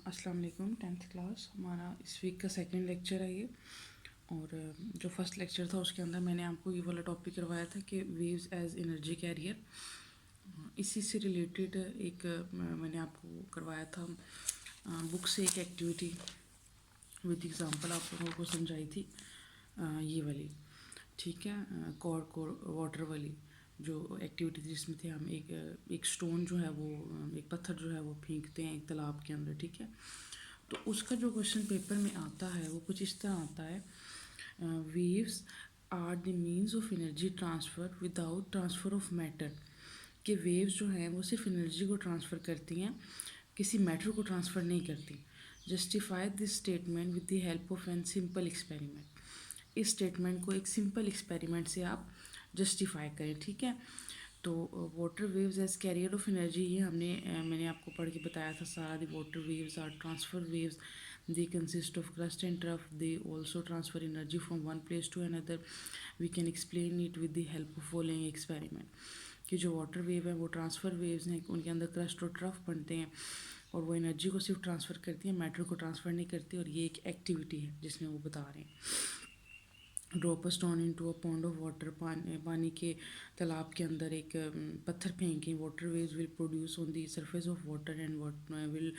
अस्सलाम वालेकुम। 10th class हमारा इस वीक का सेकंड लेक्चर है ये। और जो फर्स्ट लेक्चर था उसके अंदर मैंने आपको ये वाला टॉपिक करवाया था कि वेव्स एज एनर्जी कैरियर। इसी से रिलेटेड एक मैंने आपको करवाया था बुक से एक एक्टिविटी विद एग्जांपल आप लोगों को समझाई थी ये वाली। ठीक है, कोर वाटर वाली जो एक्टिविटी थी जिसमें थे हम एक स्टोन जो है वो एक पत्थर जो है वो फेंकते हैं एक तालाब के अंदर। ठीक है, तो उसका जो क्वेश्चन पेपर में आता है वो कुछ इस तरह आता है, waves are the means of energy transfer without transfer of matter. कि वेव्स जो हैं वो सिर्फ एनर्जी को ट्रांसफ़र करती हैं, किसी मैटर को ट्रांसफ़र नहीं करती। Justify this statement with the help of an simple experiment. इस स्टेटमेंट को एक सिंपल एक्सपेरिमेंट से आप जस्टिफाई करें। ठीक है, तो water waves as carrier of energy ये मैंने आपको पढ़ के बताया था सारा। The water waves are transfer waves, they consist of crust and trough, they also transfer energy from one place to another. We can explain it with the help of following experiment. कि जो water wave है वो transfer waves हैं, उनके अंदर crust और trough बनते हैं और वो एनर्जी को सिर्फ ट्रांसफ़र करती है, मैटर को ट्रांसफ़र नहीं करती। और ये एक एक्टिविटी है जिसमें वो बता रहे हैं। Drop a stone into a pond of water, पानी के तालाब के अंदर एक पत्थर फेंकें। Water waves will produce on the surface of water and will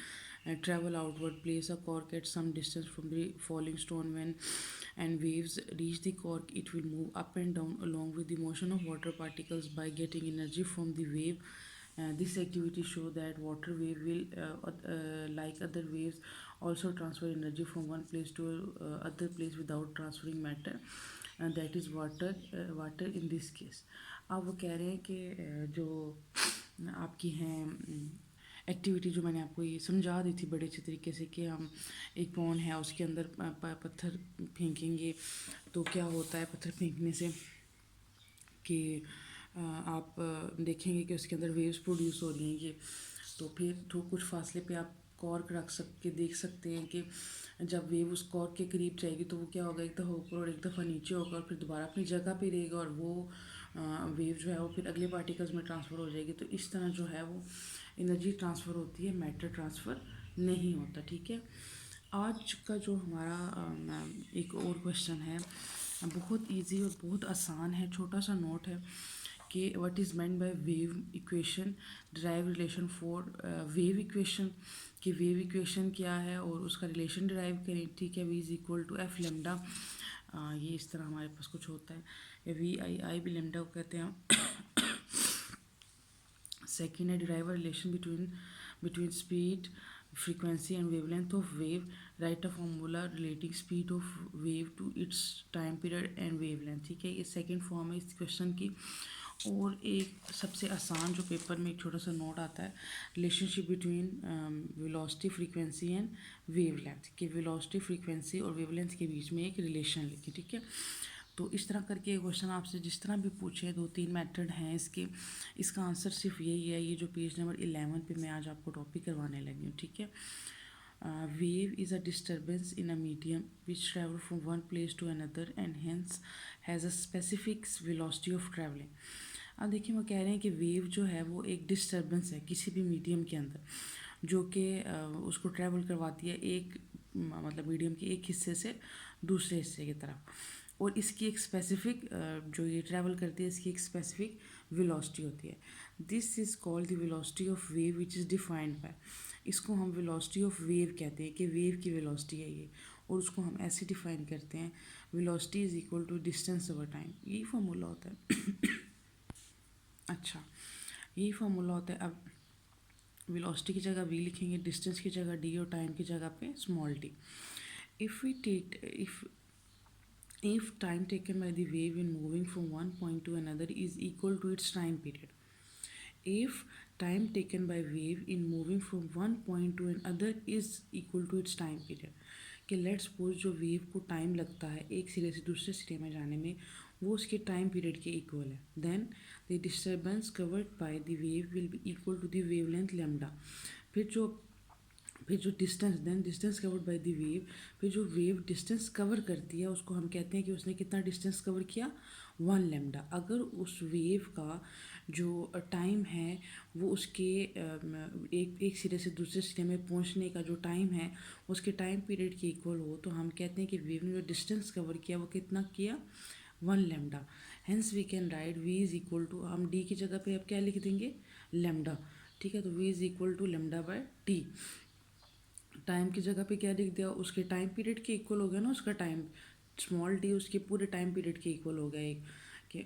travel outward. Place a cork at some distance from the falling stone. When and waves reach the cork, it will move up and down along with the motion of water particles by getting energy from the wave. This activity show that water wave will like other waves also transfer energy from one place to other place without transferring matter, and that is water in this case. अब वो कह रहे हैं कि जो आपकी हैं activity जो मैंने आपको ये समझा दी थी बड़े अच्छे तरीके से कि हम एक पॉन्ड है उसके अंदर पत्थर फेंकेंगे तो क्या होता है पत्थर फेंकने से कि आप देखेंगे कि उसके अंदर वेव्स प्रोड्यूस हो रही हैं ये। तो फिर तो कुछ फासले पे आप कॉर्क रख सकते देख सकते हैं कि जब वेव उस कॉर्क के करीब जाएगी तो वो क्या होगा, एक दफ़ा ऊपर और एक दफ़ा नीचे होगा और फिर दोबारा अपनी जगह पे रहेगा और वो वेव जो है वो फिर अगले पार्टिकल्स में ट्रांसफ़र हो जाएगी। तो इस तरह जो है वो एनर्जी ट्रांसफ़र होती है, मैटर ट्रांसफ़र नहीं होता। ठीक है, आज का जो हमारा एक और क्वेश्चन है बहुत इजी और बहुत आसान है, छोटा सा नोट है कि what is meant by wave equation, derive relation for wave equation. कि वेव इक्वेशन क्या है और उसका रिलेशन डिराइव करें। ठीक है, v is equal to f lambda. ये इस तरह हमारे पास कुछ होता है, वी आई आई भी लेमडा को कहते हैं। सेकेंड है derive a relation between speed, frequency and wavelength of wave. Write a formula relating speed of wave to its time period and wavelength। ठीक है, ये सेकंड फॉर्म है इस क्वेश्चन की। और एक सबसे आसान जो पेपर में एक छोटा सा नोट आता है, relationship between velocity frequency and wavelength. कि वेलोसिटी फ्रीक्वेंसी और वेवलेंथ के बीच में एक रिलेशन लिखें। ठीक है, तो इस तरह करके क्वेश्चन आपसे जिस तरह भी पूछे, 2-3 मेथड हैं इसके। इसका आंसर सिर्फ यही है, ये जो पेज नंबर 11 पे मैं आज आपको टॉपिक करवाने लगी हूँ। ठीक है, wave is a disturbance in a medium which travel from one place to another and hence has a specific velocity of travelling. अब देखिए वो कह रहे हैं कि वेव जो है वो एक डिस्टर्बेंस है किसी भी मीडियम के अंदर जो कि उसको ट्रैवल करवाती है एक मतलब मीडियम के एक हिस्से से दूसरे हिस्से की तरफ। और इसकी एक स्पेसिफिक जो ये ट्रैवल करती है इसकी एक स्पेसिफिक वेलोसिटी होती है। This is called the velocity of wave which is defined by. इसको हम वेलोसिटी ऑफ वेव कहते हैं कि वेव की वेलोसिटी है ये, और उसको हम ऐसे डिफाइन करते हैं, velocity is equal to distance over time. यही फार्मूला होता है। अच्छा, यही फार्मूला होता है। अब वेलोसिटी की जगह वी लिखेंगे, डिस्टेंस की जगह डी और टाइम की जगह पे small t. If we take if time taken by the wave in moving from one point to another is equal to its time period. If time taken by wave in moving from one point to another is equal to its time period, कि let's suppose जो wave को time लगता है एक सिरे से दूसरे सिरे में जाने में वो उसके टाइम पीरियड के इक्वल है, then the disturbance covered by the wave will be equal to the wavelength lambda. फिर जो फिर जो distance, then distance covered by the wave, फिर जो वेव डिस्टेंस कवर करती है उसको हम कहते हैं कि उसने कितना डिस्टेंस कवर किया, 1 लैम्डा। अगर उस वेव का जो टाइम है वो उसके एक सिरे से दूसरे सिरे में पहुंचने का जो टाइम है उसके टाइम पीरियड के इक्वल हो, तो हम कहते हैं कि वेव ने जो डिस्टेंस कवर किया वो कितना किया, 1 lambda. Hence we can write v is equal to, हम d की जगह पे अब क्या लिख देंगे, लैम्डा। ठीक है, तो v is equal to lambda by t. Time की जगह पे क्या लिख दिया, उसके टाइम पीरियड के इक्वल हो गया ना, उसका टाइम स्मॉल डी उसके पूरे टाइम पीरियड के इक्वल हो गया। एक कि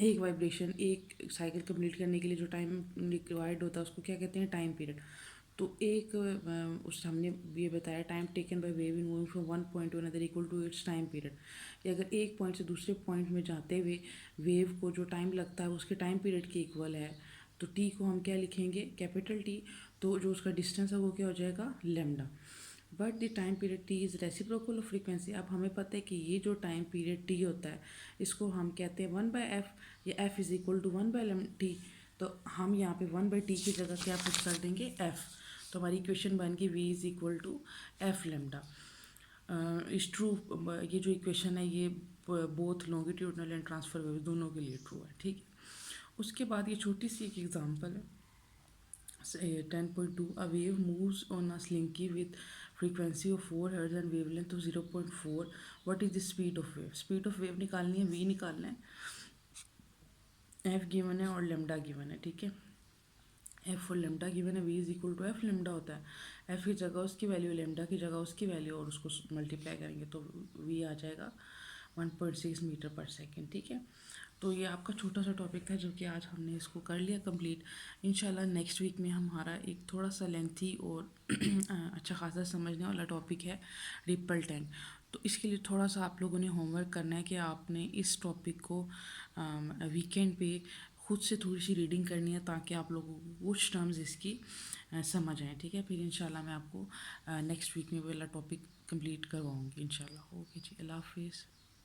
एक वाइब्रेशन, एक साइकिल कंप्लीट करने के लिए जो टाइम रिक्वायर्ड होता है उसको क्या कहते हैं, टाइम पीरियड। तो एक उस हमने ये बताया, time taken by wave in moving from one point to another equal to its time period, कि अगर एक पॉइंट से दूसरे पॉइंट में जाते हुए वेव को जो टाइम लगता है उसके टाइम पीरियड के इक्वल है, तो टी को हम क्या लिखेंगे, कैपिटल टी। तो जो उसका डिस्टेंस है वो क्या हो जाएगा, lambda. But the time period T is reciprocal of frequency. अब हमें पता है कि ये जो टाइम पीरियड टी होता है इसको हम कहते हैं 1/f, या f is equal to 1/t। तो हम यहाँ पे 1/t की जगह क्या पुट कर देंगे, f। तो हमारी इक्वेशन बन गई v is equal to f lambda. Is true, ये जो इक्वेशन है ये both longitudinal and transfer wave दोनों के लिए ट्रू है। ठीक है, उसके बाद ये छोटी सी एक एग्जांपल है, 10.2, a wave moves on a slinky with frequency of 4 Hz and wavelength of 0.4. What is the speed of wave? Speed of wave निकालनी है, v निकालना है, f गिवन है और लेमडा गिवन है। ठीक है, एफ और लेमडा गिवन है, v is equal to f lambda होता है, एफ की जगह उसकी वैल्यू, लेमडा की जगह उसकी वैल्यू, और उसको मल्टीप्लाई करेंगे तो v आ जाएगा 1.6 मीटर पर सेकेंड। ठीक है, तो ये आपका छोटा सा टॉपिक था जो कि आज हमने इसको कर लिया कंप्लीट। इंशाल्लाह नेक्स्ट वीक में हमारा एक थोड़ा सा लेंथी और अच्छा खासा समझने वाला टॉपिक है, रिपल टैंक। तो इसके लिए थोड़ा सा आप लोगों ने होमवर्क करना है कि आपने इस टॉपिक को वीकेंड पे खुद से थोड़ी सी रीडिंग करनी है ताकि आप लोगों को कुछ टर्म्स इसकी समझ आए। ठीक है, फिर इंशाल्लाह मैं आपको नेक्स्ट वीक में वाला टॉपिक कंप्लीट करवाऊँगी इंशाल्लाह। ओके जी, अल्लाह हाफिज़।